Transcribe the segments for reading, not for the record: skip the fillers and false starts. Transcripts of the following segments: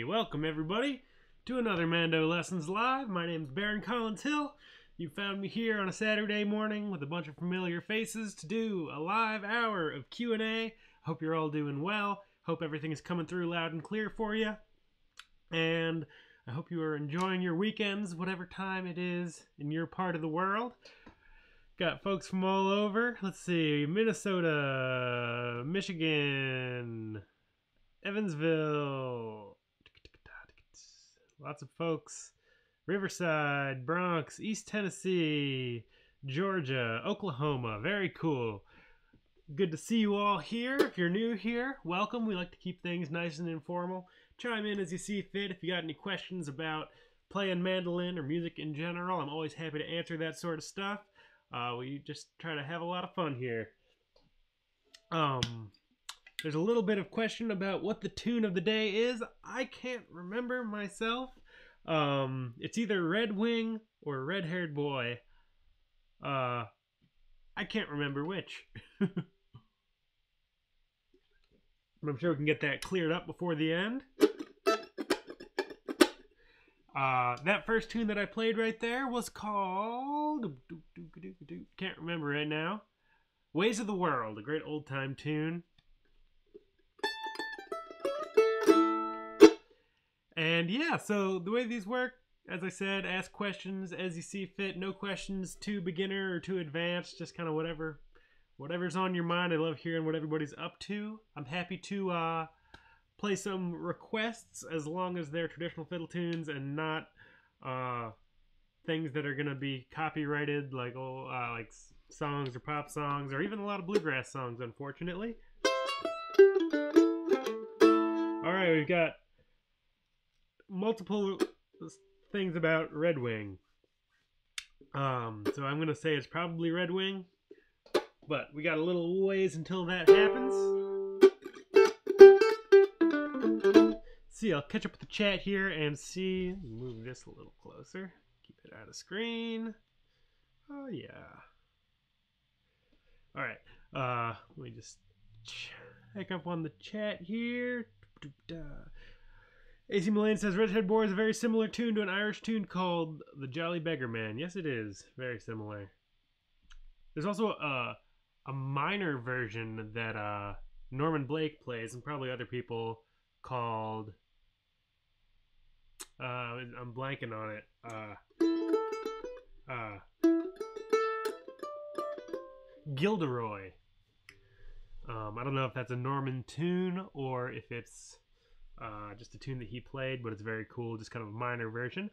Welcome everybody to another Mando Lessons Live. My name is Baron Collins Hill. You found me here on a Saturday morning with a bunch of familiar faces to do a live hour of Q&A. Hope you're all doing well. Hope everything is coming through loud and clear for you. And I hope you are enjoying your weekends, whatever time it is in your part of the world. Got folks from all over. Let's see, Minnesota, Michigan, Evansville, lots of folks, Riverside, Bronx, East Tennessee, Georgia, Oklahoma. Very cool. Good to see you all here. If you're new here, welcome. We like to keep things nice and informal. Chime in as you see fit. If you got any questions about playing mandolin or music in general, I'm always happy to answer that sort of stuff. We just try to have a lot of fun here. There's a little bit of question about what the tune of the day is. I can't remember myself. It's either Red Wing or Red Haired Boy. I can't remember which. But I'm sure we can get that cleared up before the end. That first tune that I played right there was called... Can't remember right now. Ways of the World, a great old-time tune. And yeah, so the way these work, as I said, ask questions as you see fit. No questions too beginner or too advanced, just kind of whatever's on your mind. I love hearing what everybody's up to. I'm happy to play some requests as long as they're traditional fiddle tunes and not things that are gonna be copyrighted, like like songs or pop songs or even a lot of bluegrass songs, unfortunately. All right, we've got multiple things about Red Wing. So I'm gonna say it's probably Red Wing, but we got a little ways until that happens. See, I'll catch up with the chat here and see. Move this a little closer. Keep it out of screen. Oh yeah. All right. Let me just check up on the chat here. AC Mullane says Redhead Boy is a very similar tune to an Irish tune called The Jolly Beggar Man. Yes, it is. Very similar. There's also a minor version that Norman Blake plays, and probably other people, called... I'm blanking on it. Gilderoy. I don't know if that's a Norman tune or if it's just a tune that he played, but it's very cool, just kind of a minor version.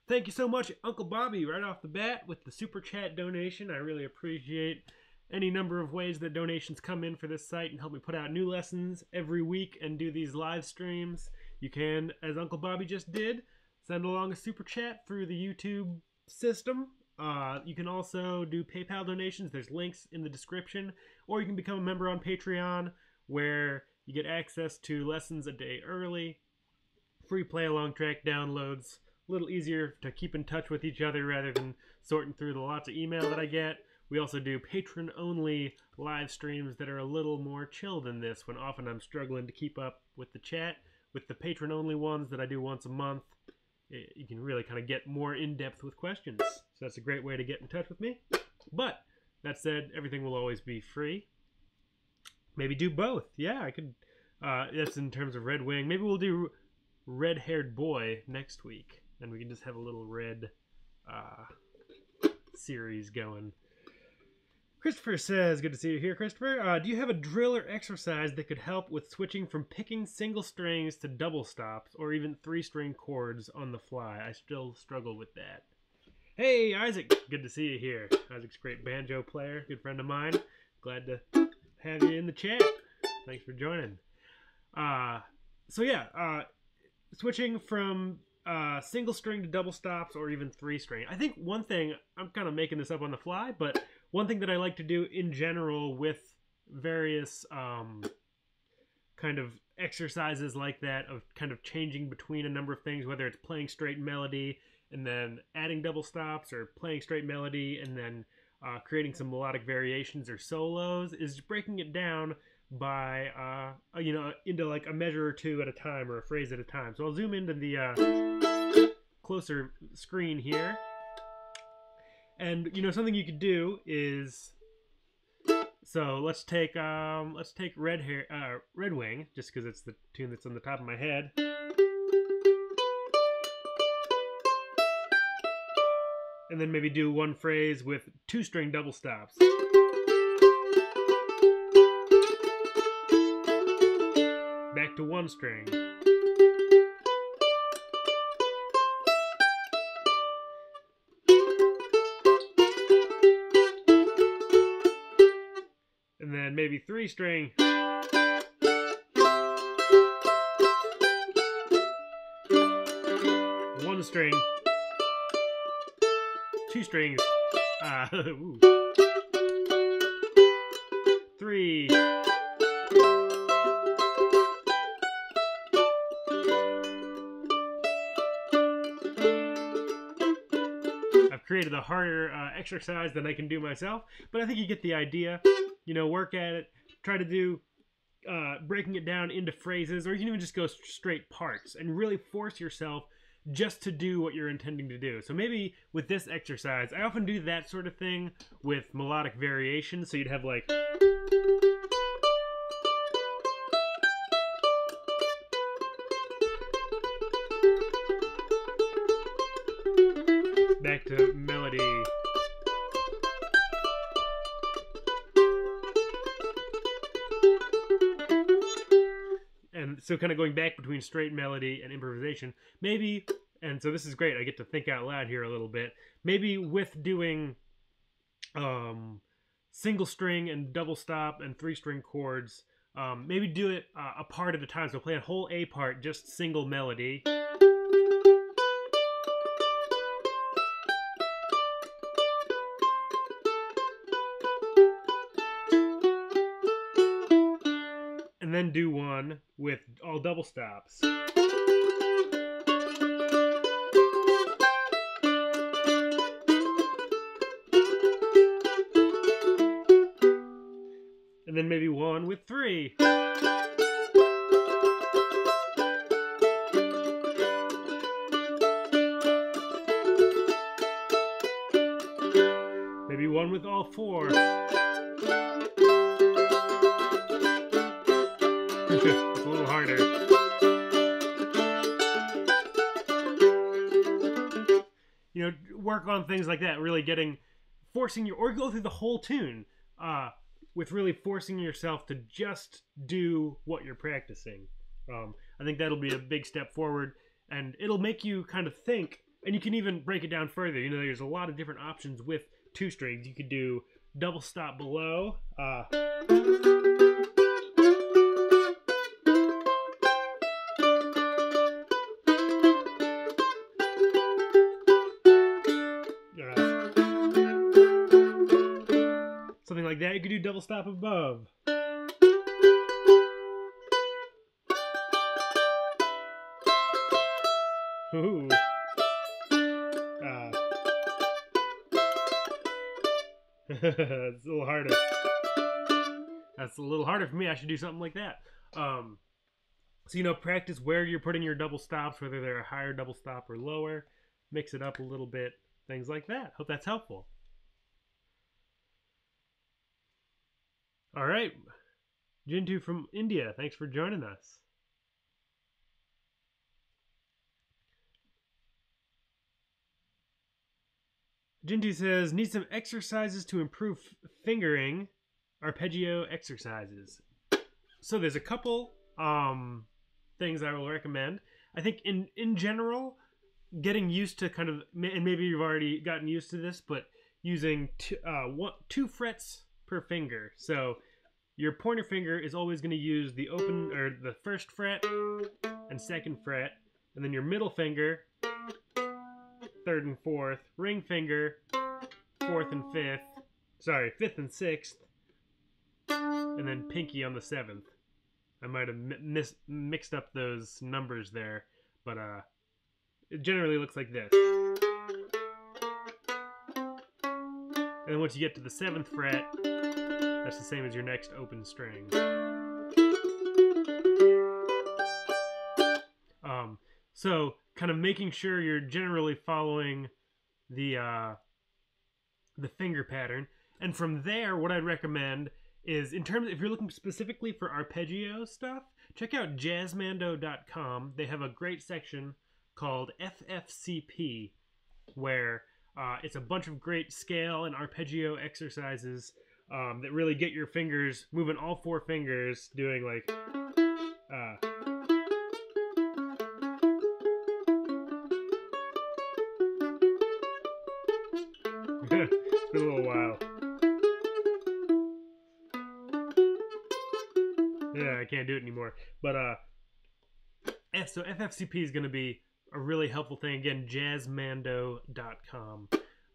Thank you so much, Uncle Bobby, right off the bat with the Super Chat donation. I really appreciate any number of ways that donations come in for this site and help me put out new lessons every week and do these live streams. You can, as Uncle Bobby just did, send along a Super Chat through the YouTube system. You can also do PayPal donations. There's links in the description. Or you can become a member on Patreon, where you get access to lessons a day early, free play-along track downloads, a little easier to keep in touch with each other rather than sorting through the lots of email that I get. We also do patron-only live streams that are a little more chill than this, when often I'm struggling to keep up with the chat. With the patron-only ones that I do once a month, you can really kind of get more in-depth with questions. So that's a great way to get in touch with me. But that said, everything will always be free. Maybe do both. Yeah, I could. That's in terms of Red Wing. Maybe we'll do Red-Haired Boy next week, and we can just have a little red series going. Christopher says, good to see you here, Christopher. Do you have a drill or exercise that could help with switching from picking single strings to double stops or even 3-string chords on the fly? I still struggle with that. Hey, Isaac. Good to see you here. Isaac's a great banjo player, good friend of mine. Glad to have you in the chat. Thanks for joining. So yeah, switching from single string to double stops or even 3-string. I think one thing, I'm kind of making this up on the fly, but one thing that I like to do in general with various kind of exercises like that, of kind of changing between a number of things, whether it's playing straight melody and then adding double stops, or playing straight melody and then creating some melodic variations or solos, is breaking it down by into like a measure or two at a time, or a phrase at a time. So I'll zoom into the closer screen here. And something you could do is, so let's take Red Wing, just because it's the tune that's on the top of my head. And then maybe do one phrase with 2-string double stops. Back to 1-string. And then maybe 3-string. 1-string. 2 strings. 3. I've created a harder exercise than I can do myself, but I think you get the idea. Work at it. Try to do breaking it down into phrases, or you can even just go straight parts and really force yourself just to do what you're intending to do. So maybe with this exercise, I often do that sort of thing with melodic variations. So you'd have like... back to melody. And so kind of going back between straight melody and improvisation, maybe, and so this is great, I get to think out loud here a little bit, maybe with doing single string and double stop and 3-string chords, maybe do it a part at a time, so play a whole A part, just single melody. And then do one with all double stops. And then maybe one with 3. Maybe one with all 4. It's a little harder. You know, work on things like that, really forcing your, or go through the whole tune, with really forcing yourself to just do what you're practicing. I think that'll be a big step forward, and it'll make you kind of think, and you can even break it down further. You know, there's a lot of different options with 2 strings. You could do double stop below, something like that. You could do double stop above. Ooh. It's a little harder. That's a little harder for me. I should do something like that. So, you know, practice where you're putting your double stops, whether they're a higher double stop or lower. Mix it up a little bit. Things like that. Hope that's helpful. All right. Jintu from India, thanks for joining us. Jintu says, need some exercises to improve fingering, arpeggio exercises. So there's a couple things I will recommend. I think in general, getting used to kind of, and maybe you've already gotten used to this, but using 2 frets per finger. So your pointer finger is always going to use the open, or the 1st fret and 2nd fret, and then your middle finger, 3rd and 4th, ring finger, 4th and 5th, sorry, 5th and 6th, and then pinky on the 7th. I might have mixed up those numbers there, but it generally looks like this. And then once you get to the 7th fret, that's the same as your next open string. So kind of making sure you're generally following the finger pattern. And from there, what I'd recommend is, in terms, if you're looking specifically for arpeggio stuff, check out jazzmando.com. They have a great section called FFCP, where it's a bunch of great scale and arpeggio exercises that really get your fingers moving, all 4 fingers, doing like it's been a little while. Yeah, I can't do it anymore. But so FFCP is going to be a really helpful thing. Again, jazzmando.com.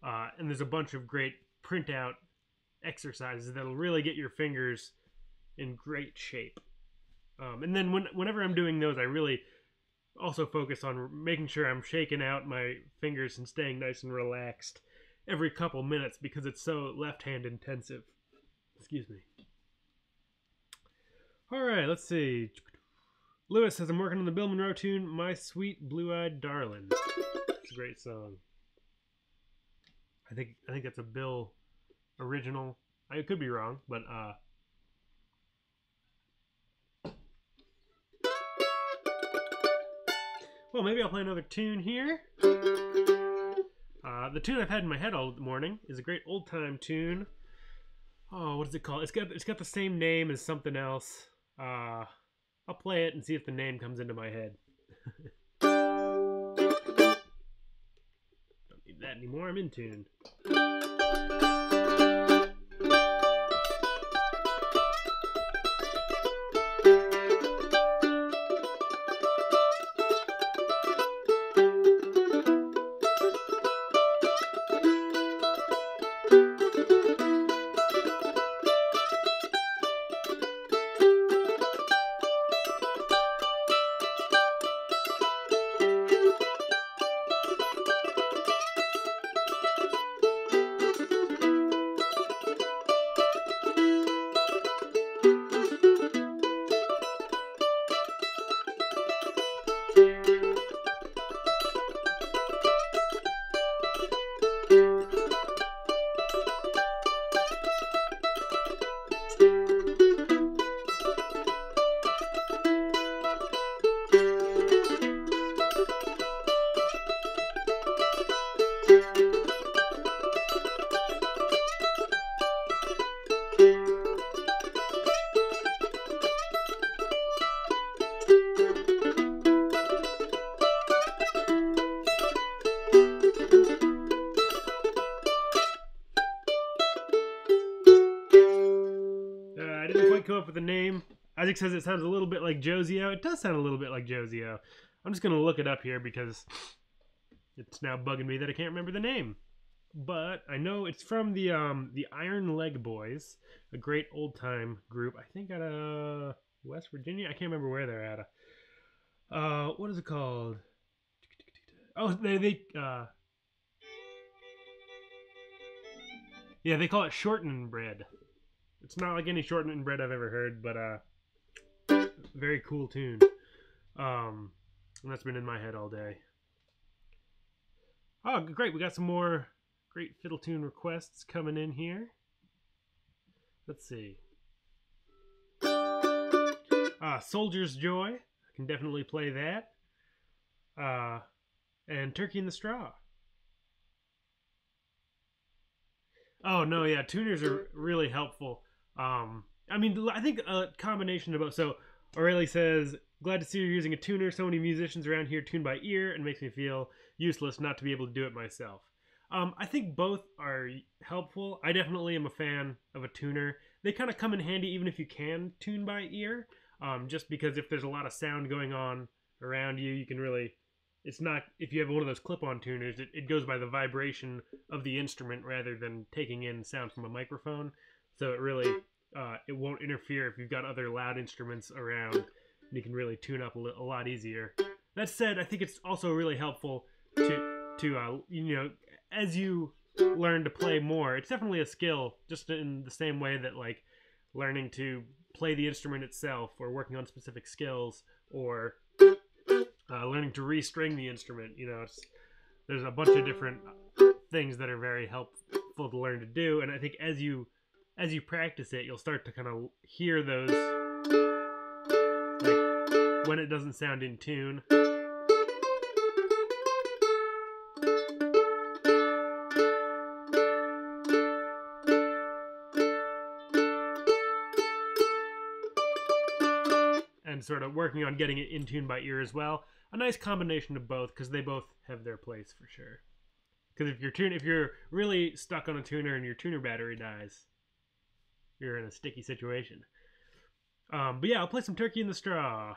And there's a bunch of great printout exercises that'll really get your fingers in great shape. And then whenever I'm doing those, I really also focus on making sure I'm shaking out my fingers and staying nice and relaxed every couple minutes, because it's so left-hand intensive. Excuse me. All right, let's see. Lewis says, I'm working on the Bill Monroe tune, My Sweet Blue-Eyed Darling. It's a great song. I think that's a Bill original. I could be wrong, but well, maybe I'll play another tune here. The tune I've had in my head all morning is a great old-time tune. Oh, what is it called? It's got the same name as something else. I'll play it and see if the name comes into my head. Don't need that anymore. I'm in tune. Come up with a name. Isaac says it sounds a little bit like Josio. It does sound a little bit like Josio. I'm just gonna look it up here because it's now bugging me that I can't remember the name. But I know it's from the Iron Leg Boys, a great old time group. I think out of West Virginia. I can't remember where they're at. What is it called? Oh, they call it shortening bread. It's not like any shortening bread I've ever heard, but very cool tune. And that's been in my head all day. Oh, great! We got some more great fiddle tune requests coming in here. Let's see. Soldier's Joy. I can definitely play that. And Turkey in the Straw. Oh, no, yeah. Tuners are really helpful. I mean, I think a combination of both. So, O'Reilly says, glad to see you're using a tuner. So many musicians around here tune by ear and makes me feel useless not to be able to do it myself. I think both are helpful. I definitely am a fan of a tuner. They kind of come in handy even if you can tune by ear. Just because if there's a lot of sound going on around you, you can really... It's not... If you have one of those clip-on tuners, it goes by the vibration of the instrument rather than taking in sound from a microphone. So it really... it won't interfere if you've got other loud instruments around. And you can really tune up a lot easier. That said, I think it's also really helpful to you know, as you learn to play more, it's definitely a skill, just in the same way that, like, learning to play the instrument itself, or working on specific skills, or learning to restring the instrument. You know, there's a bunch of different things that are very helpful to learn to do, and I think as you practice it, you'll start to kind of hear those, like, when it doesn't sound in tune. And sort of working on getting it in tune by ear as well. A nice combination of both, because they both have their place for sure. Because if you're really stuck on a tuner and your tuner battery dies, you're in a sticky situation. But yeah, I'll play some Turkey in the Straw.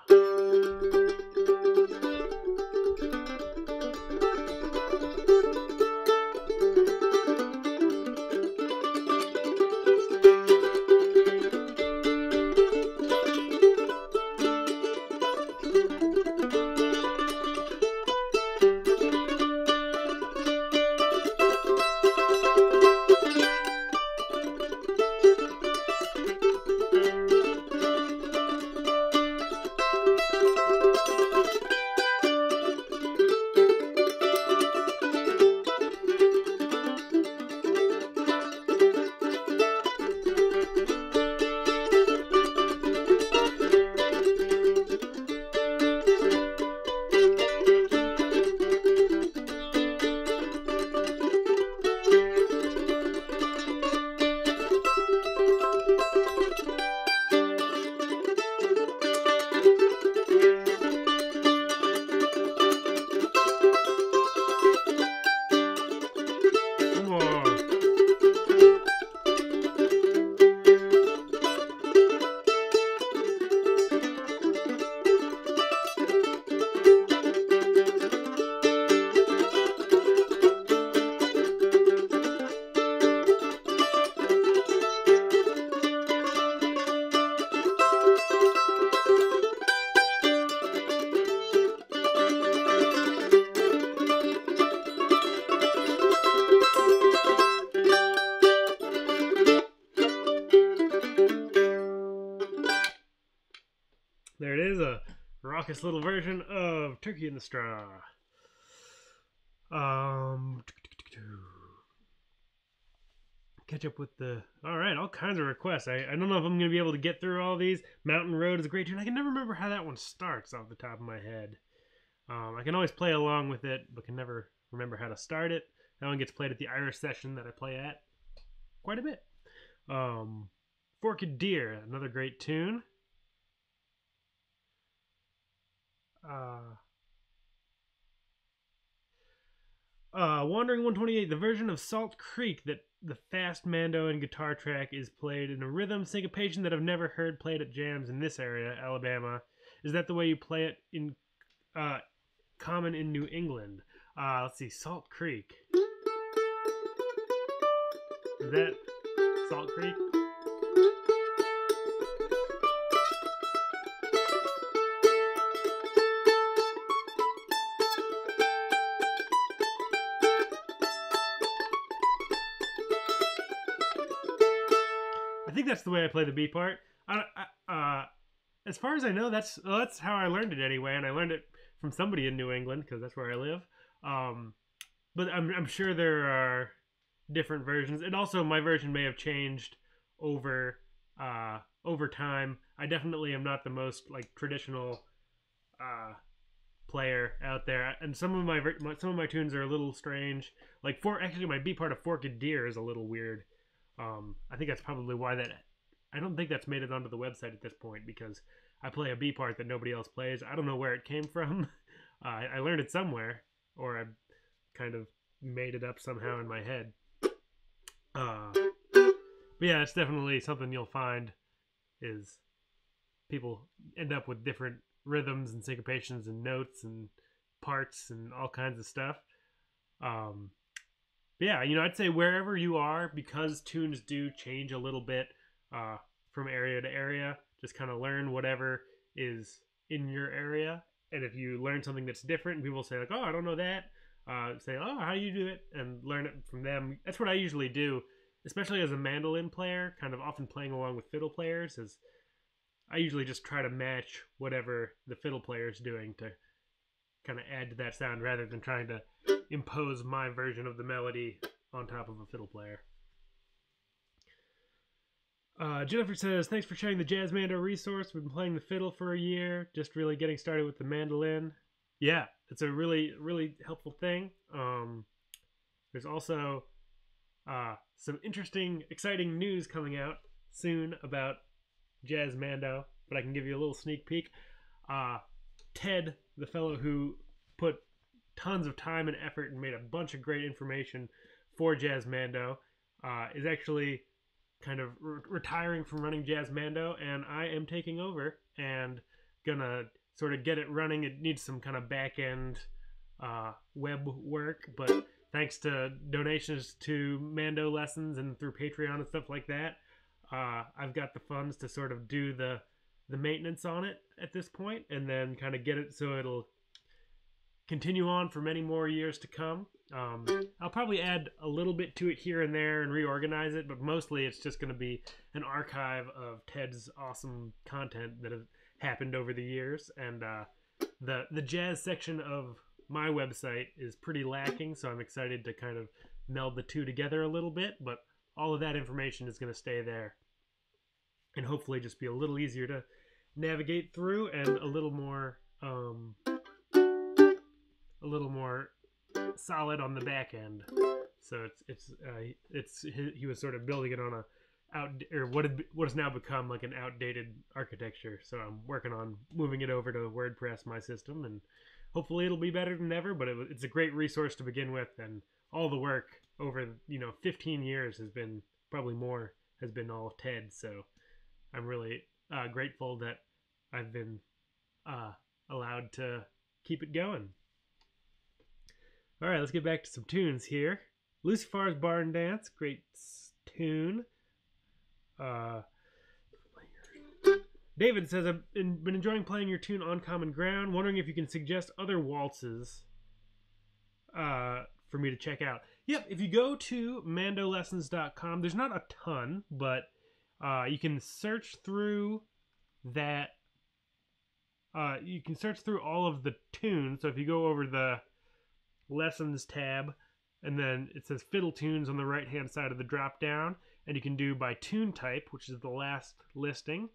There it is, a raucous little version of Turkey in the Straw. Catch up with the... Alright, all kinds of requests. I don't know if I'm going to be able to get through all these. Mountain Road is a great tune. I can never remember how that one starts off the top of my head. I can always play along with it, but can never remember how to start it. That one gets played at the Irish session that I play at quite a bit. Forked Deer, another great tune. Wandering 128, the version of Salt Creek that the fast mando and guitar track is played in a rhythm syncopation that I've never heard played at jams in this area, Alabama. Is that the way you play it in common in New England? Let's see, Salt Creek. Is that Salt Creek? I think that's the way I play the B part. As far as I know, that's how I learned it anyway, and I learned it from somebody in New England because that's where I live. But I'm sure there are different versions, and also my version may have changed over time. I definitely am not the most like traditional player out there, and some of my tunes are a little strange. Like actually my B part of Forked Deer is a little weird. I think that's probably why I don't think that's made it onto the website at this point, because I play a B part that nobody else plays. I don't know where it came from. I learned it somewhere, or I kind of made it up somehow in my head. But yeah, it's definitely something you'll find is people end up with different rhythms and syncopations and notes and parts and all kinds of stuff. Yeah, I'd say wherever you are, because tunes do change a little bit from area to area, just kind of learn whatever is in your area. And if you learn something that's different, and people say like, oh, I don't know that, say, oh, how do you do it? And learn it from them. That's what I usually do, especially as a mandolin player, kind of often playing along with fiddle players, is I usually just try to match whatever the fiddle player is doing to kind of add to that sound rather than trying to impose my version of the melody on top of a fiddle player. Jennifer says, thanks for sharing the Jazz Mando resource. We've been playing the fiddle for a year, just really getting started with the mandolin. Yeah, it's a really, really helpful thing. There's also some interesting, exciting news coming out soon about Jazz Mando, but I can give you a little sneak peek. Ted, the fellow who put tons of time and effort and made a bunch of great information for Jazz Mando, is actually kind of retiring from running Jazz Mando, and I am taking over and gonna sort of get it running. It needs some kind of back-end web work, but thanks to donations to MandoLessons and through Patreon and stuff like that, I've got the funds to sort of do the maintenance on it at this point, and then kind of get it so it'll continue on for many more years to come. I'll probably add a little bit to it here and there and reorganize it, but mostly it's just going to be an archive of Ted's awesome content that have happened over the years. And the jazz section of my website is pretty lacking, so I'm excited to kind of meld the two together a little bit, but all of that information is going to stay there and hopefully just be a little easier to navigate through and a little more solid on the back end. So he was sort of building it on what has now become like an outdated architecture. So I'm working on moving it over to WordPress, my system, and hopefully it'll be better than ever. But it's a great resource to begin with, and all the work over 15 years has been all of Ted. So I'm really grateful that I've been allowed to keep it going. All right, let's get back to some tunes here. Lucifer's Barn Dance, great tune. David says, I've been enjoying playing your tune On Common Ground. Wondering if you can suggest other waltzes for me to check out. Yep, if you go to MandoLessons.com, there's not a ton, but you can search through that you can search through all of the tunes. So if you go over the Lessons tab, and then it says Fiddle Tunes on the right-hand side of the drop-down, and you can do by tune type, which is the last listing.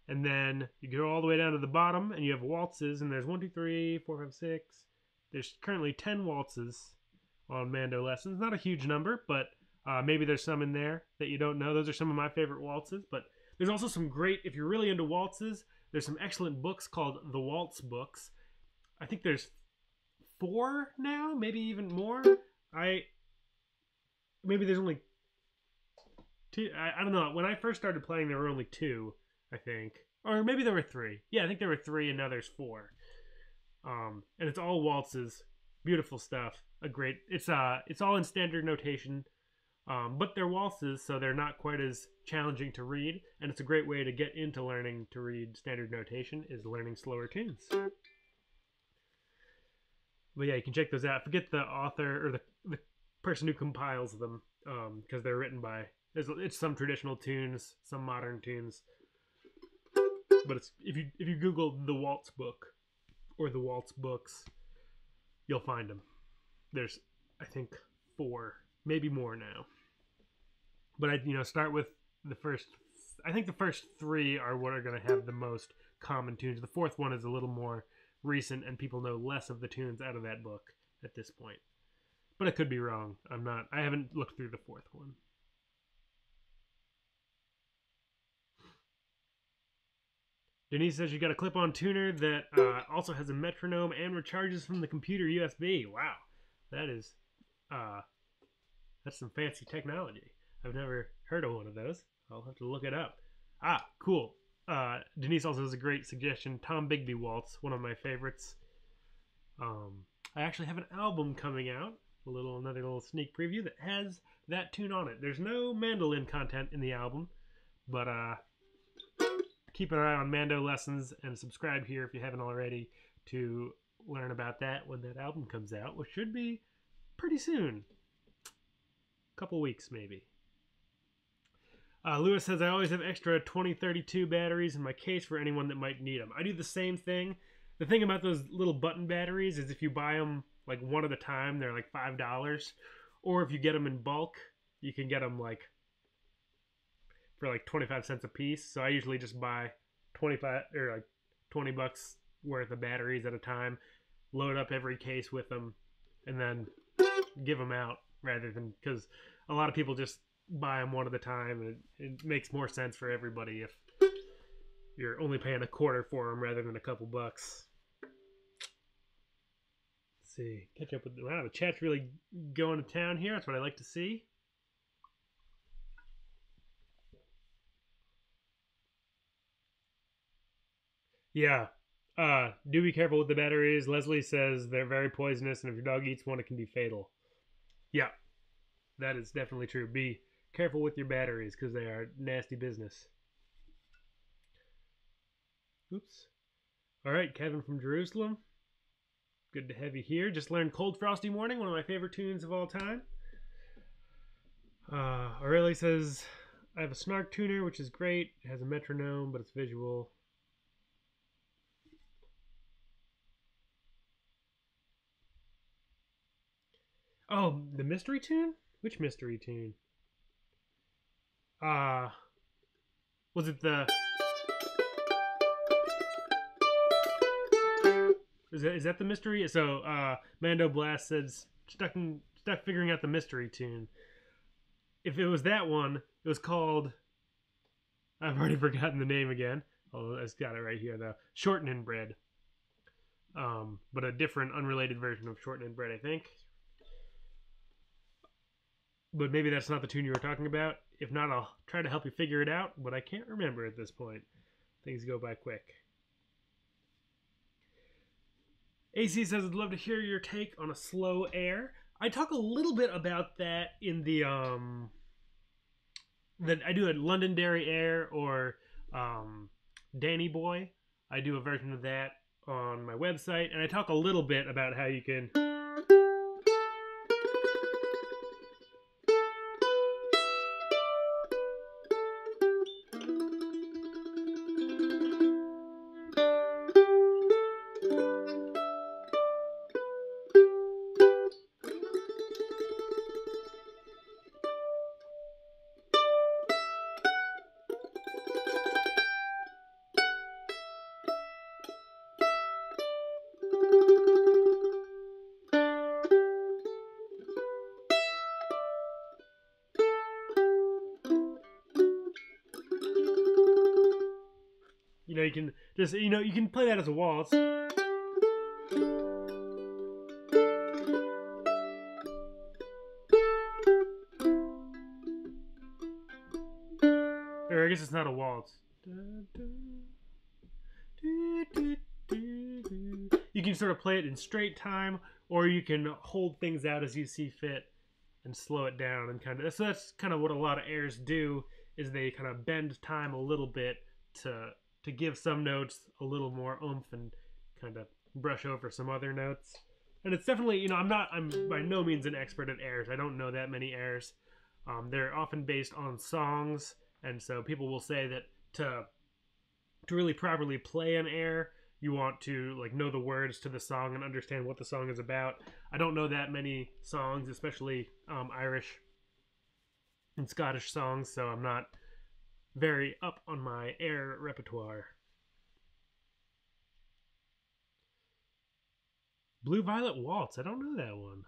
And then you go all the way down to the bottom, and you have waltzes, and there's 1, 2, 3, 4, 5, 6. There's currently 10 waltzes on MandoLessons. Not a huge number, but maybe there's some in there that you don't know. Those are some of my favorite waltzes, but there's also some great, if you're really into waltzes, there's some excellent books called the Waltz books. I think there's 4 now, maybe even more. Maybe there's only 2. I don't know. When I first started playing, there were only 2, I think, or maybe there were 3. Yeah, I think there were 3, and now there's 4. And it's all waltzes, beautiful stuff. It's all in standard notation, but they're waltzes, so they're not quite as challenging to read. And it's a great way to get into learning to read standard notation, is learning slower tunes. But yeah, you can check those out. Forget the author or the person who compiles them, because they're written by. It's some traditional tunes, some modern tunes. But if you Google the Waltz book or the Waltz books, you'll find them. There's, I think, 4, maybe more now. But I start with the first. I think the first 3 are what are going to have the most common tunes. The 4th one is a little more recent, and people know less of the tunes out of that book at this point. But I could be wrong. I haven't looked through the 4th one. Denise says you got a clip-on tuner that also has a metronome and recharges from the computer USB. Wow, that's some fancy technology. I've never heard of one of those. I'll have to look it up. Ah, cool. Denise also has a great suggestion. Tombigbee Waltz, one of my favorites. I actually have an album coming out, another little sneak preview that has that tune on it. There's no mandolin content in the album, but keep an eye on MandoLessons and subscribe here if you haven't already to learn about that when that album comes out, which should be pretty soon. A couple weeks maybe. Lewis says, I always have extra 2032 batteries in my case for anyone that might need them. I do the same thing. The thing about those little button batteries is if you buy them like one at a time, they're like $5. Or if you get them in bulk, you can get them like for like 25 cents a piece. So I usually just buy 25 or like 20 bucks worth of batteries at a time, load up every case with them, and then give them out, rather than, because a lot of people just buy them one at a time, and it makes more sense for everybody if you're only paying a quarter for them rather than a couple bucks. Let's see, catch up with, wow, the chat's really going to town here. That's what I like to see. Yeah, do be careful with the batteries. Leslie says they're very poisonous, and if your dog eats one, it can be fatal. Yeah, that is definitely true. Be careful with your batteries because they are nasty business. Oops. All right, Kevin from Jerusalem. Good to have you here. Just learned Cold Frosty Morning, one of my favorite tunes of all time. Aurelie says, I have a Snark tuner, which is great. It has a metronome, but it's visual. Oh, the mystery tune? Which mystery tune? Was it the... Is that the mystery? So, Mando Blast says, stuck figuring out the mystery tune. If it was that one, it was called... I've already forgotten the name again. Oh, I've got it right here, though. Shortening Bread. But a different, unrelated version of Shortening Bread, I think. But maybe that's not the tune you were talking about. If not, I'll try to help you figure it out, but I can't remember at this point. Things go by quick. AC says, I'd love to hear your take on a slow air. I talk a little bit about that in the, that I do a Londonderry air or Danny Boy. I do a version of that on my website, and I talk a little bit about how you can... You know, you can just, you know, you can play that as a waltz. Or I guess it's not a waltz. You can sort of play it in straight time, or you can hold things out as you see fit and slow it down, and kind of, so that's kind of what a lot of airs do, is they kind of bend time a little bit to give some notes a little more oomph and kind of brush over some other notes. And it's definitely, you know, I'm by no means an expert at airs. I don't know that many airs. They're often based on songs, and so people will say that to really properly play an air, you want to like know the words to the song and understand what the song is about. I don't know that many songs, especially Irish and Scottish songs, so I'm not very up on my air repertoire. Blue Violet Waltz. I don't know that one.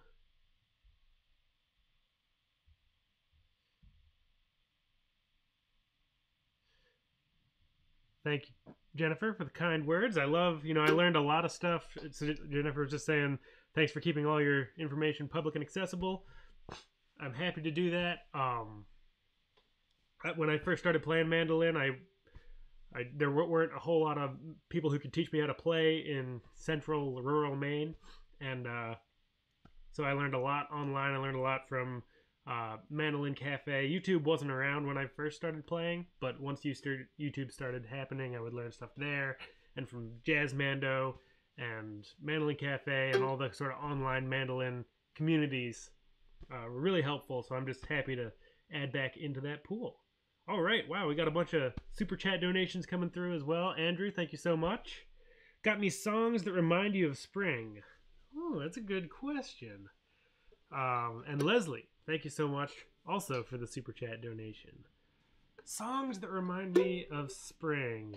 Thank you, Jennifer, for the kind words. I love, you know, I learned a lot of stuff. Jennifer was just saying, thanks for keeping all your information public and accessible. I'm happy to do that. When I first started playing mandolin, there weren't a whole lot of people who could teach me how to play in central rural Maine, and so I learned a lot online. I learned a lot from Mandolin Cafe. YouTube wasn't around when I first started playing, but once YouTube started happening, I would learn stuff there, and from Jazz Mando and Mandolin Cafe and all the sort of online mandolin communities were really helpful. So I'm just happy to add back into that pool. All right, wow, we got a bunch of super chat donations coming through as well. Andrew, thank you so much. Got me songs that remind you of spring. Oh, that's a good question. And Leslie, thank you so much also for the super chat donation. Songs that remind me of spring.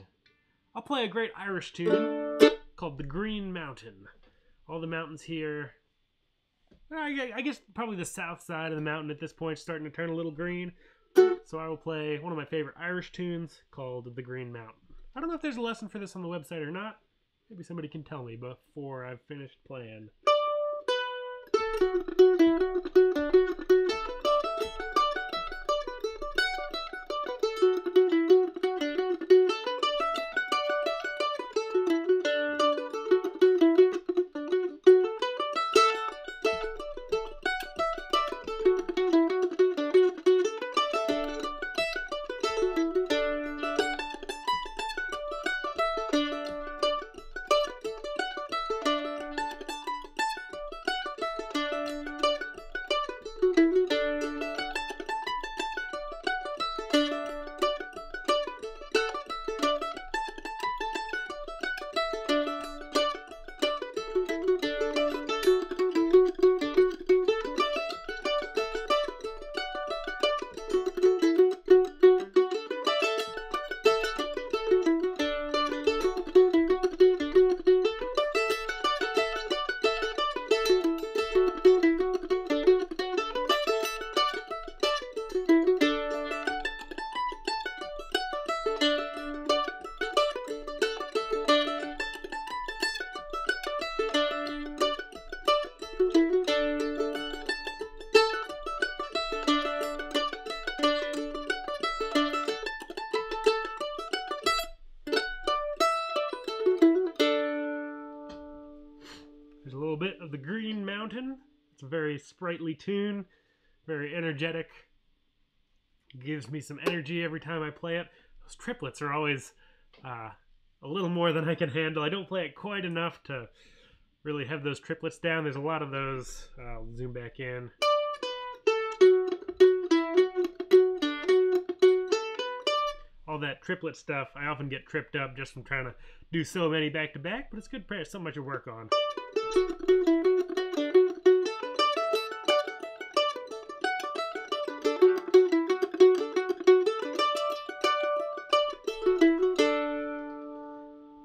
I'll play a great Irish tune called The Green Mountain. All the mountains here, I guess probably the south side of the mountain at this point is starting to turn a little green. So I will play one of my favorite Irish tunes called The Green Mountain. I don't know if there's a lesson for this on the website or not. Maybe somebody can tell me before I've finished playing. There's a little bit of The Green Mountain. It's a very sprightly tune, very energetic. Gives me some energy every time I play it. Those triplets are always a little more than I can handle. I don't play it quite enough to really have those triplets down. There's a lot of those. I'll zoom back in. All that triplet stuff, I often get tripped up just from trying to do so many back to back, but it's good practice, something I should work on.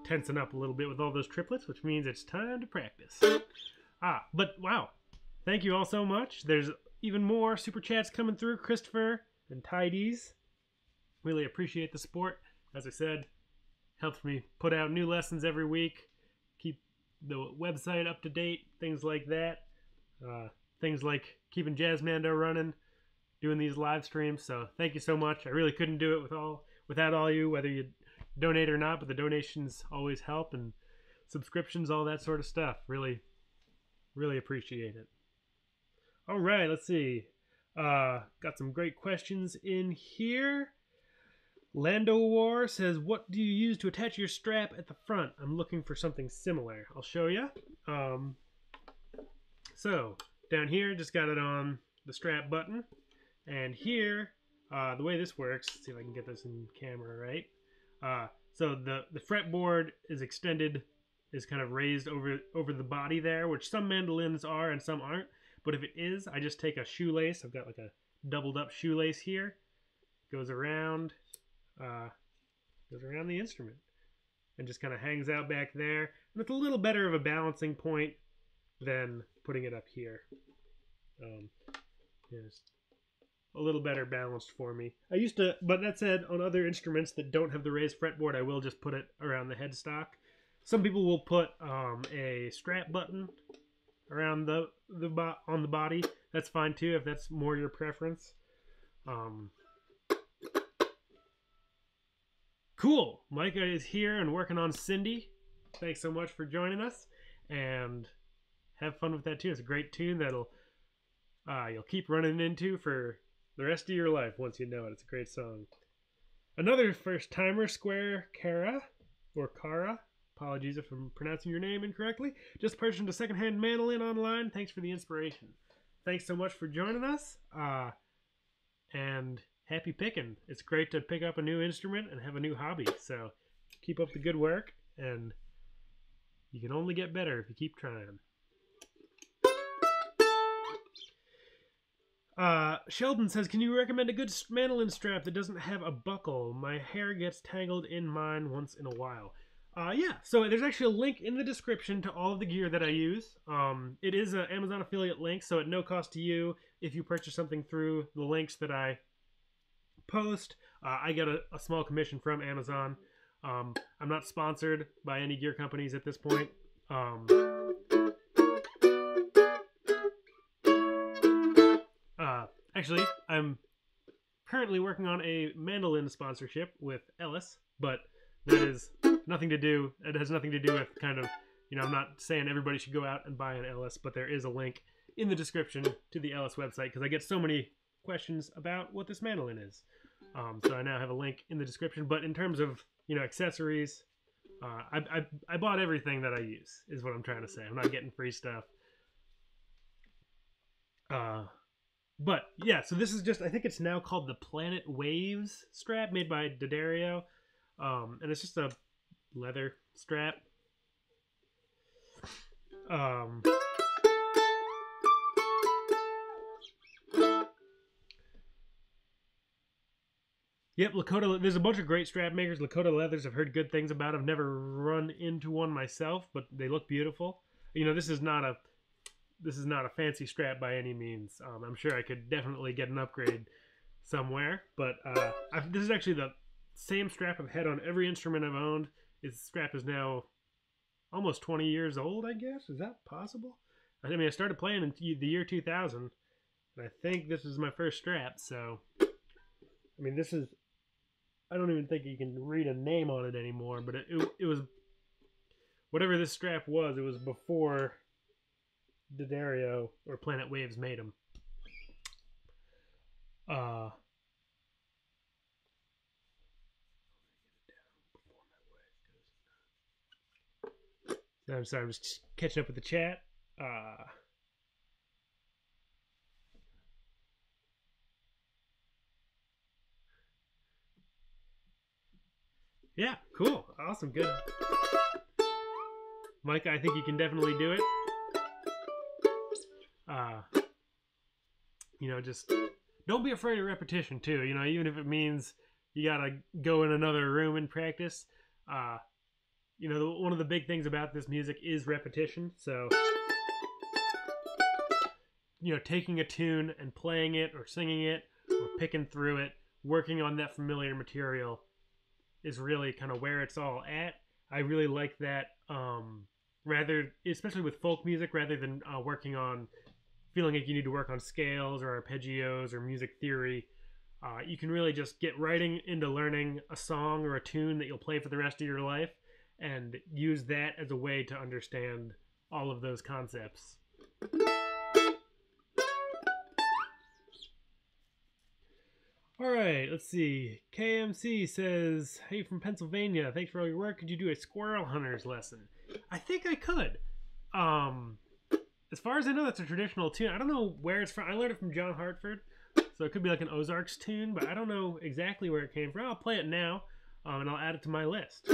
Tensing up a little bit with all those triplets, which means it's time to practice. But wow, thank you all so much. There's even more super chats coming through. Christopher and Tidies, really appreciate the support. As I said, helps me put out new lessons every week, keep the website up to date, things like that. Things like keeping Jazz Mando running, doing these live streams. So thank you so much. I really couldn't do it without all you, whether you donate or not, but the donations always help, and subscriptions, all that sort of stuff. Really, really appreciate it. All right, let's see. Got some great questions in here. Lando War says, what do you use to attach your strap at the front? I'm looking for something similar. I'll show you. So down here, just got it on the strap button. And here, the way this works, let's see if I can get this in camera right. So the fretboard is extended, is kind of raised over the body there, which some mandolins are and some aren't. But if it is, I just take a shoelace. I've got like a doubled up shoelace here. Goes around the instrument and just kind of hangs out back there. And it's a little better of a balancing point than putting it up here. Yes, a little better balanced for me. I used to, but that said, on other instruments that don't have the raised fretboard, I will just put it around the headstock. Some people will put a strap button around on the body. That's fine too if that's more your preference. Cool. Micah is here and working on Cindy. Thanks so much for joining us, and have fun with that too. It's a great tune that'll you'll keep running into for the rest of your life once you know it. It's a great song. Another first timer, Square Cara or Cara. Apologies if I'm pronouncing your name incorrectly. Just purchased a secondhand mandolin online. Thanks for the inspiration. Thanks so much for joining us. And happy picking. It's great to pick up a new instrument and have a new hobby. So keep up the good work, and you can only get better if you keep trying. Sheldon says, can you recommend a good mandolin strap that doesn't have a buckle? My hair gets tangled in mine once in a while. Yeah, so there's actually a link in the description to all of the gear that I use. It is an Amazon affiliate link, so at no cost to you if you purchase something through the links that I post. I get a small commission from Amazon. I'm not sponsored by any gear companies at this point. Actually, I'm currently working on a mandolin sponsorship with Ellis, but that is nothing to do. It has nothing to do with kind of, you know, I'm not saying everybody should go out and buy an Ellis, but there is a link in the description to the Ellis website because I get so many questions about what this mandolin is. So I now have a link in the description. But in terms of, you know, accessories, I bought everything that I use is what I'm trying to say. I'm not getting free stuff. But yeah, so this is just, I think it's now called the Planet Waves strap made by D'Addario. And it's just a leather strap. Yep, Lakota, there's a bunch of great strap makers. Lakota Leathers, I've heard good things about. I've never run into one myself, but they look beautiful. You know, this is not a fancy strap by any means. I'm sure I could definitely get an upgrade somewhere, but this is actually the same strap I've had on every instrument I've owned. This strap is now almost 20 years old, I guess. Is that possible? I mean, I started playing in the year 2000, and I think this is my first strap, so... I mean, this is... I don't even think you can read a name on it anymore, but it was... Whatever this strap was, it was before D'Addario or Planet Waves made them. I'm sorry, I'm just catching up with the chat. Yeah, cool. Awesome, good. Micah, I think you can definitely do it. You know, just don't be afraid of repetition too. You know, even if it means you gotta go in another room and practice. You know, one of the big things about this music is repetition. So, you know, taking a tune and playing it or singing it or picking through it, working on that familiar material is really kind of where it's all at. I really like that, rather, especially with folk music, rather than working on, feeling like you need to work on scales or arpeggios or music theory. You can really just get right into learning a song or a tune that you'll play for the rest of your life and use that as a way to understand all of those concepts. All right, let's see. KMC says, hey, from Pennsylvania, thanks for all your work. Could you do a squirrel hunter's lesson? I think I could. As far as I know, that's a traditional tune. I don't know where it's from. I learned it from John Hartford, so it could be like an Ozarks tune, but I don't know exactly where it came from. I'll play it now, and I'll add it to my list.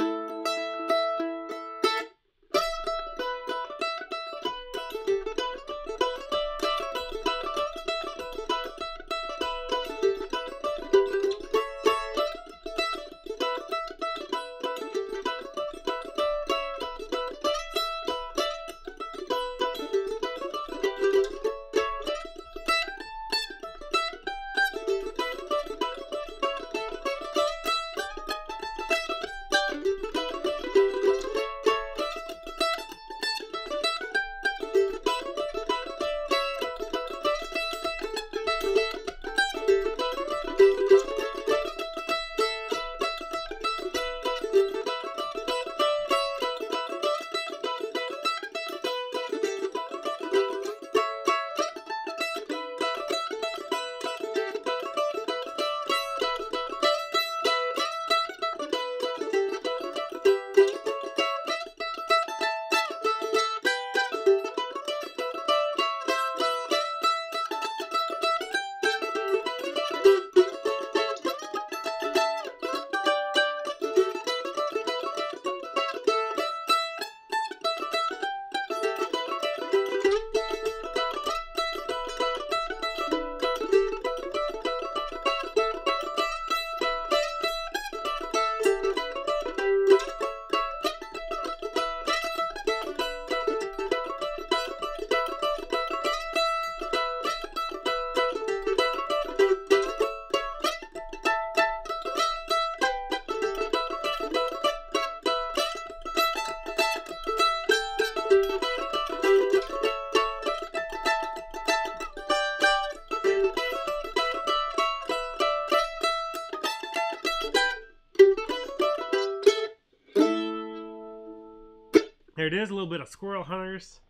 There it is, a little bit of Squirrel Hunters.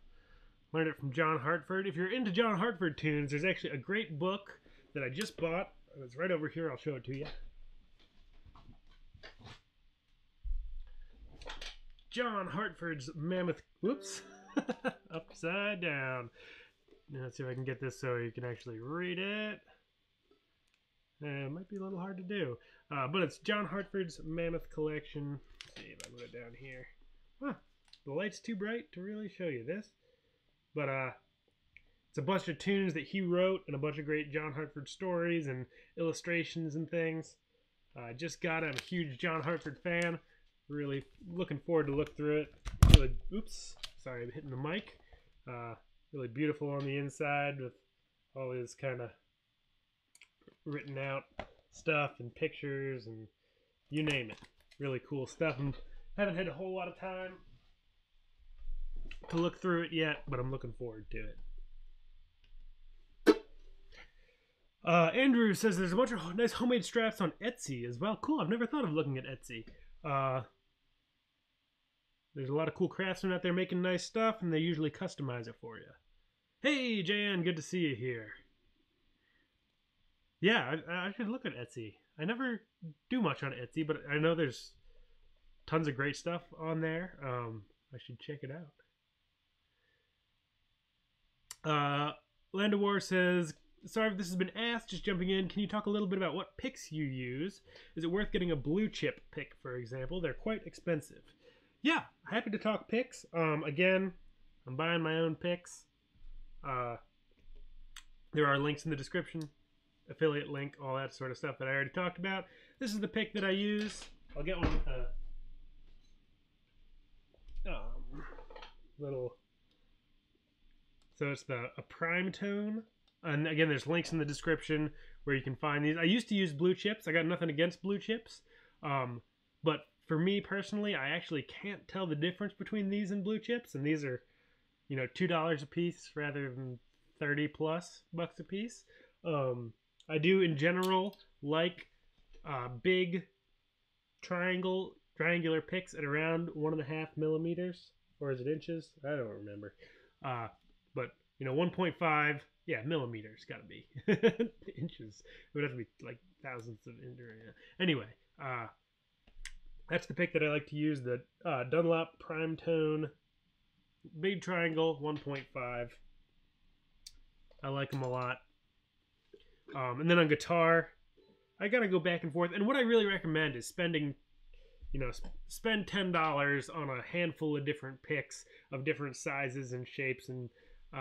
Learned it from John Hartford. If you're into John Hartford tunes, there's actually a great book that I just bought. It's right over here. I'll show it to you. John Hartford's Mammoth. Whoops. Upside down. Now, let's see if I can get this so you can actually read it. It might be a little hard to do. But it's John Hartford's Mammoth collection. Let's see if I put it down here. Huh. The light's too bright to really show you this. But it's a bunch of tunes that he wrote and a bunch of great John Hartford stories and illustrations and things. I just got it. I'm a huge John Hartford fan. Really looking forward to look through it. Really, oops, sorry, I'm hitting the mic. Really beautiful on the inside with all this kind of written out stuff and pictures and you name it. Really cool stuff. And haven't had a whole lot of time to look through it yet, but I'm looking forward to it. Andrew says there's a bunch of nice homemade straps on Etsy as well. Cool, I've never thought of looking at Etsy. There's a lot of cool craftsmen out there making nice stuff, and they usually customize it for you. Hey, JN, good to see you here. Yeah, I should look at Etsy. I never do much on Etsy, but I know there's tons of great stuff on there. I should check it out. Landawar says, sorry if this has been asked, just jumping in. Can you talk a little bit about what picks you use? Is it worth getting a blue chip pick, for example? They're quite expensive. Yeah, happy to talk picks. Again, I'm buying my own picks. There are links in the description, affiliate link, all that sort of stuff that I already talked about. This is the pick that I use. I'll get one with a little. So it's a prime tone. And again, there's links in the description where you can find these. I used to use blue chips. I got nothing against blue chips. But for me personally, I actually can't tell the difference between these and blue chips, and these are, you know, $2 a piece rather than 30 plus bucks a piece. I do in general like big triangular picks at around 1.5 millimeters, or is it inches? I don't remember. But you know, 1.5, yeah, millimeters gotta be. Inches. It would have to be like thousandths of inch. Anyway, that's the pick that I like to use, the Dunlop Prime Tone Big Triangle 1.5. I like them a lot. And then on guitar, I gotta go back and forth. And what I really recommend is spending, you know, spend $10 on a handful of different picks of different sizes and shapes and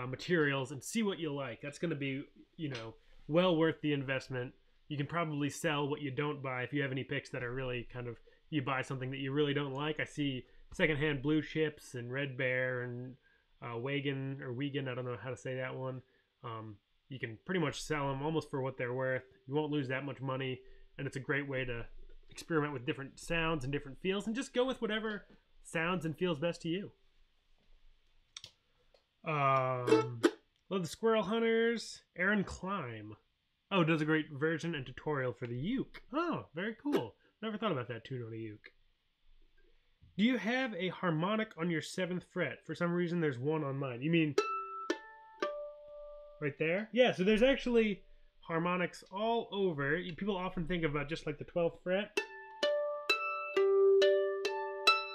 materials, and see what you like. That's gonna be, you know, well worth the investment. You can probably sell what you don't buy if you have any picks that are really kind of, you buy something that you really don't like. I see secondhand blue chips and Red Bear and Wagon or Wiegand, I don't know how to say that one. You can pretty much sell them almost for what they're worth. You won't lose that much money, and it's a great way to experiment with different sounds and different feels, and just go with whatever sounds and feels best to you. Love the Squirrel Hunters. Aaron Climb. Oh, does a great version and tutorial for the uke. Oh, very cool. Never thought about that tune on a uke. Do you have a harmonic on your 7th fret? For some reason, there's one on mine. You mean right there? Yeah, so there's actually harmonics all over. People often think about just like the 12th fret,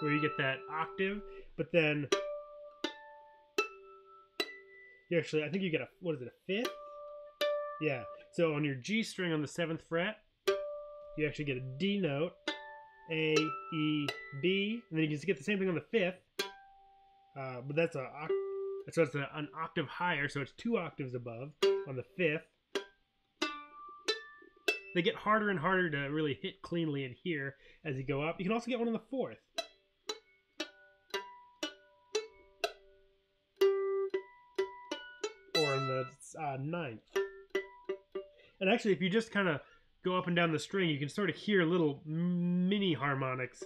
where you get that octave, but then you actually, I think you get a, what is it, a 5th? Yeah, so on your G string on the 7th fret, you actually get a D note, A, E, B, and then you can get the same thing on the 5th, but that's an octave higher, so it's 2 octaves above on the 5th. They get harder and harder to really hit cleanly in here as you go up. You can also get one on the 4th. Or on the 9th. And actually, if you just kind of go up and down the string, you can sort of hear little mini harmonics.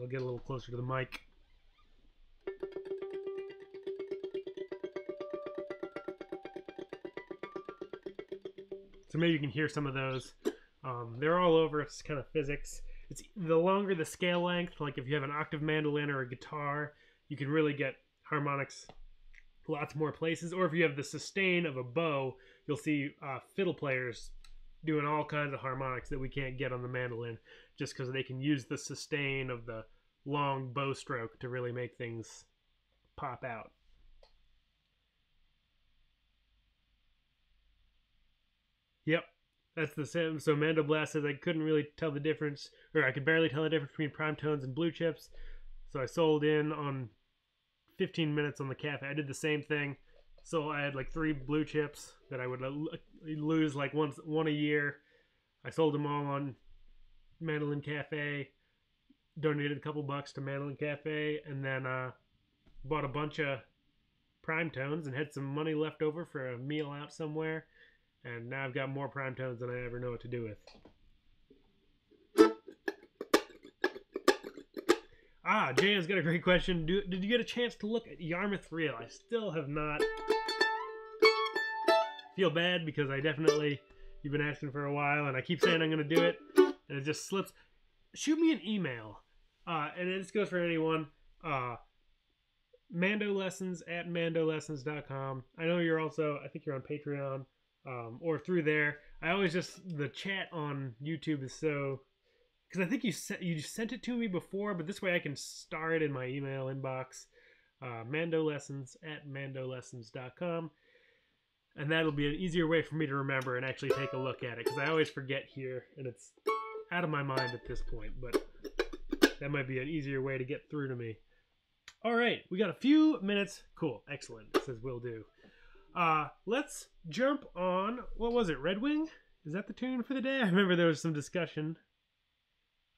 I'll get a little closer to the mic. So maybe you can hear some of those. They're all over. It's kind of physics. It's the longer the scale length, like if you have an octave mandolin or a guitar, you can really get harmonics lots more places. Or if you have the sustain of a bow, you'll see fiddle players doing all kinds of harmonics that we can't get on the mandolin, just because they can use the sustain of the long bow stroke to really make things pop out. Yep, that's the same. So Mando Blast says I couldn't really tell the difference, or I could barely tell the difference between prime tones and blue chips. So I sold in on 15 minutes on the cafe. I did the same thing. So I had like 3 blue chips that I would lose like one a year. I sold them all on Mandolin Cafe, donated a couple bucks to Mandolin Cafe, and then bought a bunch of prime tones and had some money left over for a meal out somewhere. And now I've got more prime tones than I ever know what to do with. Jay's got a great question. Did you get a chance to look at Yarmouth Reel? I still have not. Feel bad because you've been asking for a while, and I keep saying I'm going to do it, and it just slips. Shoot me an email, and this goes for anyone. MandoLessons@MandoLessons.com. I know you're also, I think you're on Patreon. Or through there. The chat on YouTube is so, because I think you sent it to me before, but this way I can star it in my email inbox. MandoLessons@MandoLessons.com, and that'll be an easier way for me to remember and actually take a look at it, because I always forget here and it's out of my mind at this point, but that might be an easier way to get through to me. All right, we got a few minutes. Cool, excellent. It says will do. Let's jump on, what was it, Red Wing? Is that the tune for the day? I remember there was some discussion.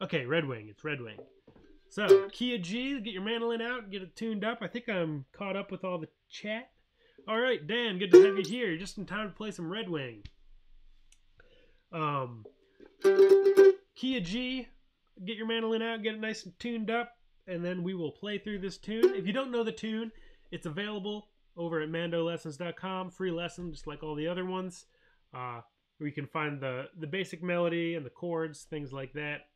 Okay, Red Wing, it's Red Wing. So, key of G, get your mandolin out, get it tuned up. I think I'm caught up with all the chat. All right, Dan, good to have you here. You're just in time to play some Red Wing. Key a G, get your mandolin out, get it nice and tuned up, and then we will play through this tune. If you don't know the tune, it's available over at MandoLessons.com. Free lesson, just like all the other ones. Where you can find the basic melody and the chords, things like that.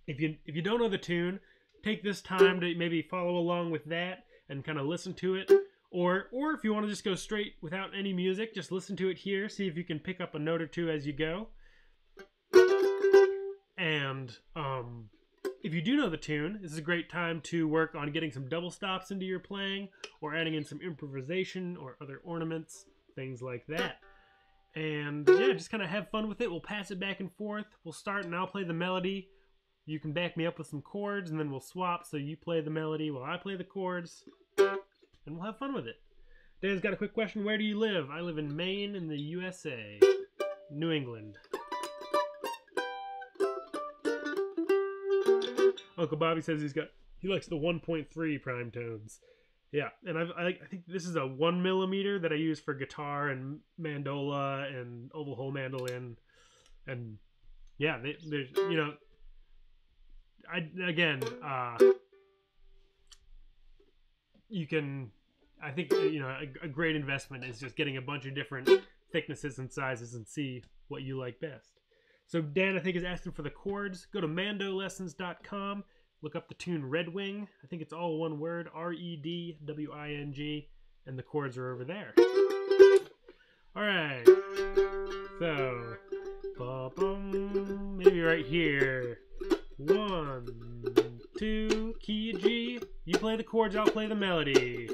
If you don't know the tune, take this time to maybe follow along with that and kind of listen to it. Or if you want to just go straight without any music, just listen to it here. See if you can pick up a note or two as you go. And if you do know the tune, this is a great time to work on getting some double stops into your playing, or adding in some improvisation or other ornaments, things like that. And yeah, just kind of have fun with it. We'll pass it back and forth. We'll start and I'll play the melody. You can back me up with some chords, and then we'll swap, so you play the melody while I play the chords. And we'll have fun with it. Dan's got a quick question. Where do you live? I live in Maine in the USA. New England. Uncle Bobby says he likes the 1.3 prime tones. Yeah, and I think this is a 1 millimeter that I use for guitar and mandola and oval hole mandolin. And yeah, there's, you know, you can, I think, you know, a great investment is just getting a bunch of different thicknesses and sizes and see what you like best. So Dan, I think, is asking for the chords. Go to MandoLessons.com, look up the tune Red Wing. I think it's all one word, R-E-D-W-I-N-G, and the chords are over there. All right, so maybe right here. 1, 2, key a G. You play the chords, I'll play the melody.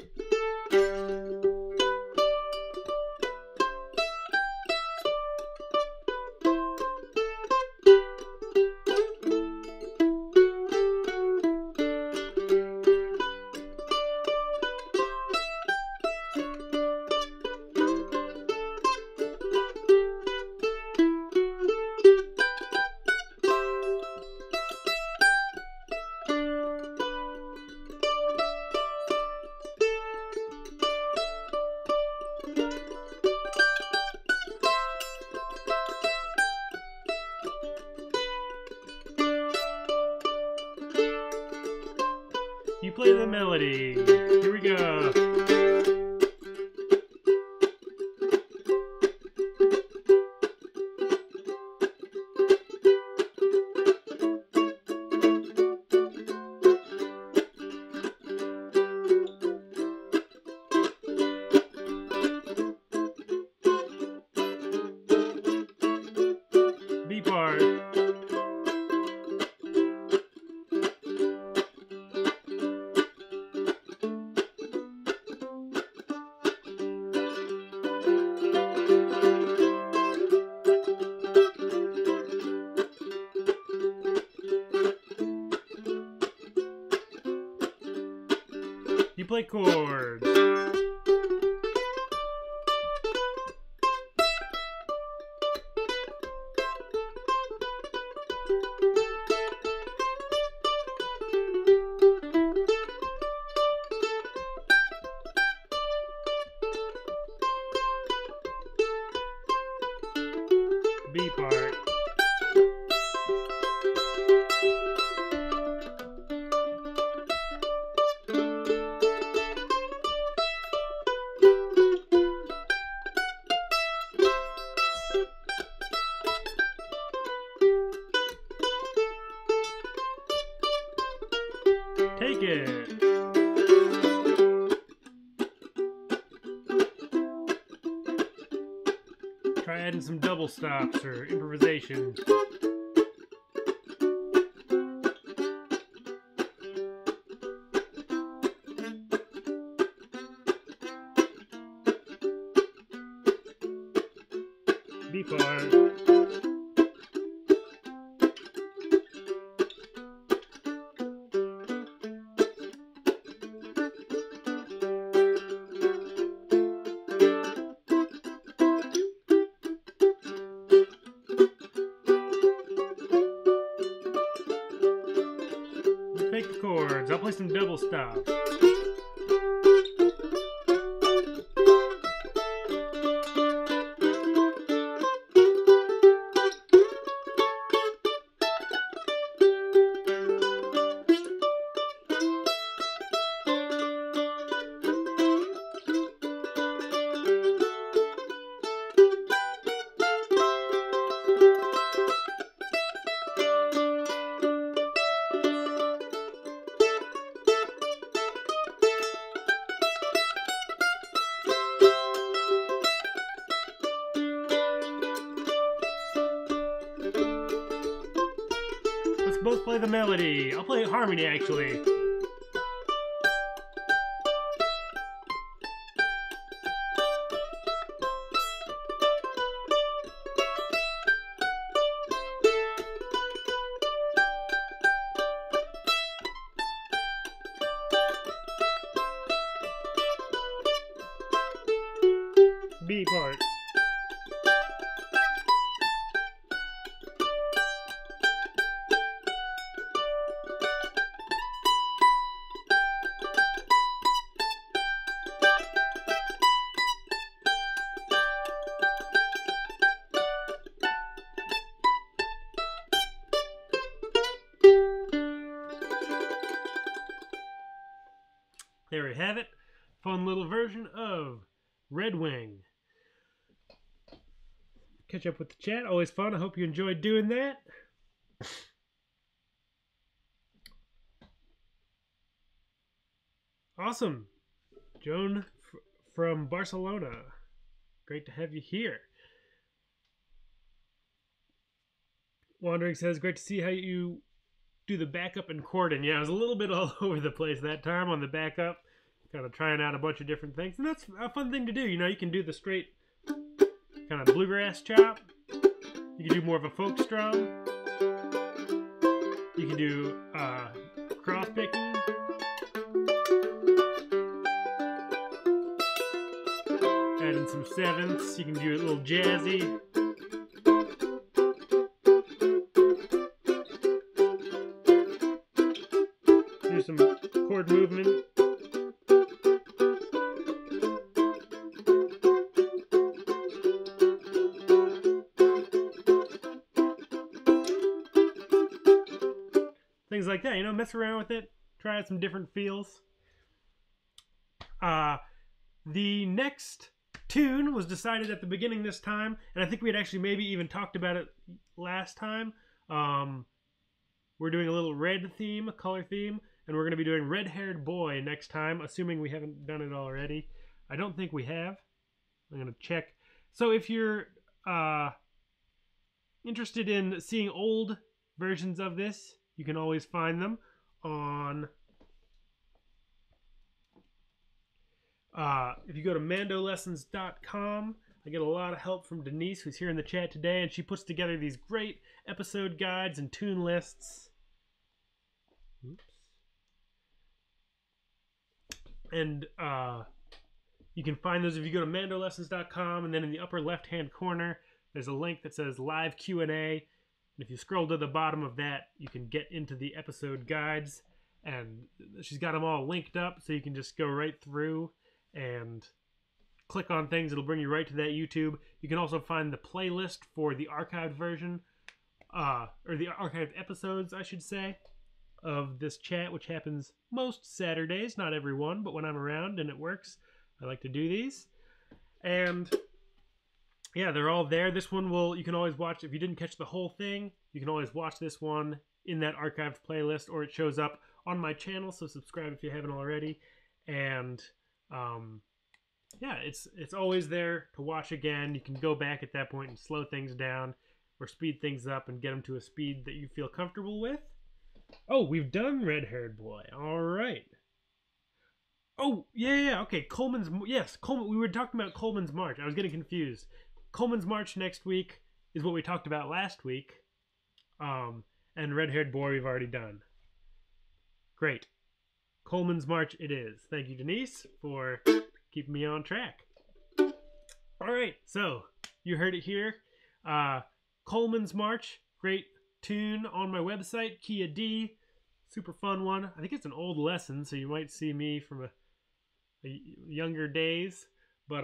You play the melody. Here we go. B part. You play chords. B part. Take it. Try adding some double stops or improvisation. B part. Take the chords. I'll play some double stops. both play the melody. I'll play harmony, actually. B part. There we have it. Fun little version of Red Wing. Catch up with the chat. Always fun. I hope you enjoyed doing that. Awesome. Joan from Barcelona. Great to have you here. Wandering says, great to see how you do the backup and chording. Yeah, I was a little bit all over the place that time on the backup. Kind of trying out a bunch of different things. And that's a fun thing to do. You know, you can do the straight kind of bluegrass chop. You can do more of a folk strum. You can do cross picking. Add in some sevenths. You can do a little jazzy. Do some chord movement. Things like that, you know, mess around with it, try out some different feels. The next tune was decided at the beginning this time, and I think we had actually maybe even talked about it last time. We're doing a little red theme, a color theme, and we're going to be doing Red-Haired Boy next time, assuming we haven't done it already. I don't think we have. I'm going to check. So if you're interested in seeing old versions of this, you can always find them on, if you go to MandoLessons.com, I get a lot of help from Denise, who's here in the chat today, and she puts together these great episode guides and tune lists. Oops. And you can find those if you go to MandoLessons.com, and then in the upper left-hand corner, there's a link that says Live Q&A. And if you scroll to the bottom of that, you can get into the episode guides, and she's got them all linked up, so you can just go right through and click on things. It'll bring you right to that YouTube. You can also find the playlist for the archived version, or the archived episodes, I should say, of this chat, which happens most Saturdays, not every one, but when I'm around and it works, I like to do these. And yeah, they're all there. This one you can always watch, if you didn't catch the whole thing, you can always watch this one in that archived playlist, or it shows up on my channel, so subscribe if you haven't already. And yeah, it's always there to watch again. You can go back at that point and slow things down or speed things up and get them to a speed that you feel comfortable with. Oh, we've done Red-Haired Boy. All right. Oh, yeah, okay. Coleman, we were talking about Coleman's March. I was getting confused. Coleman's March next week is what we talked about last week. And Red-Haired Boy we've already done. Great. Coleman's March it is. Thank you, Denise, for keeping me on track. All right, so you heard it here. Coleman's March, great tune on my website, Kia D. Super fun one. I think it's an old lesson, so you might see me from a younger days. But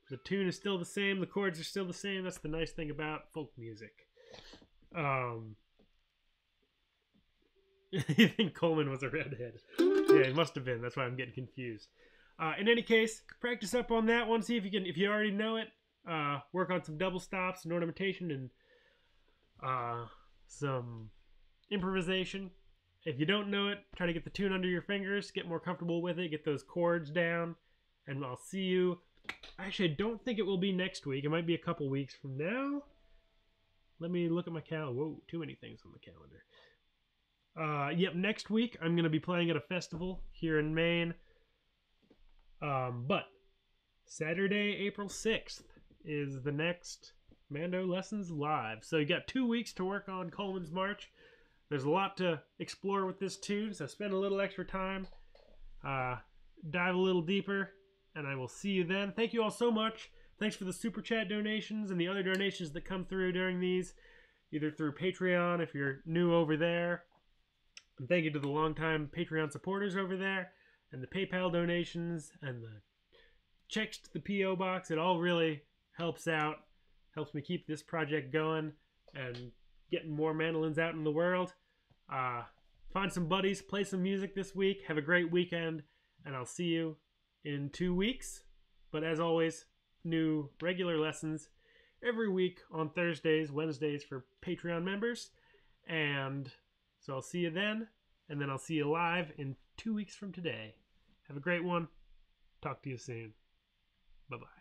the tune is still the same. The chords are still the same. That's the nice thing about folk music. You think Coleman was a redhead? Yeah, he must have been. That's why I'm getting confused. In any case, practice up on that one. See if you can, if you already know it, work on some double stops and ornamentation and some improvisation. If you don't know it, try to get the tune under your fingers, get more comfortable with it, get those chords down, and I'll see you. Actually, I don't think it will be next week. It might be a couple weeks from now. let me look at my calendar. Whoa, too many things on the calendar. Yep, next week I'm going to be playing at a festival here in Maine. But Saturday, April 6th is the next MandoLessons Live. So you got 2 weeks to work on Coleman's March. There's a lot to explore with this tune, so spend a little extra time, dive a little deeper, and I will see you then. Thank you all so much. Thanks for the Super Chat donations and the other donations that come through during these, either through Patreon if you're new over there. And thank you to the longtime Patreon supporters over there, and the PayPal donations, and the checks to the P.O. Box. It all really helps out, helps me keep this project going, and getting more mandolins out in the world. Find some buddies, play some music this week. Have a great weekend, and I'll see you in 2 weeks. But as always, new regular lessons every week on Thursdays, Wednesdays for Patreon members. And so I'll see you then, and then I'll see you live in 2 weeks from today. Have a great one. Talk to you soon. Bye-bye.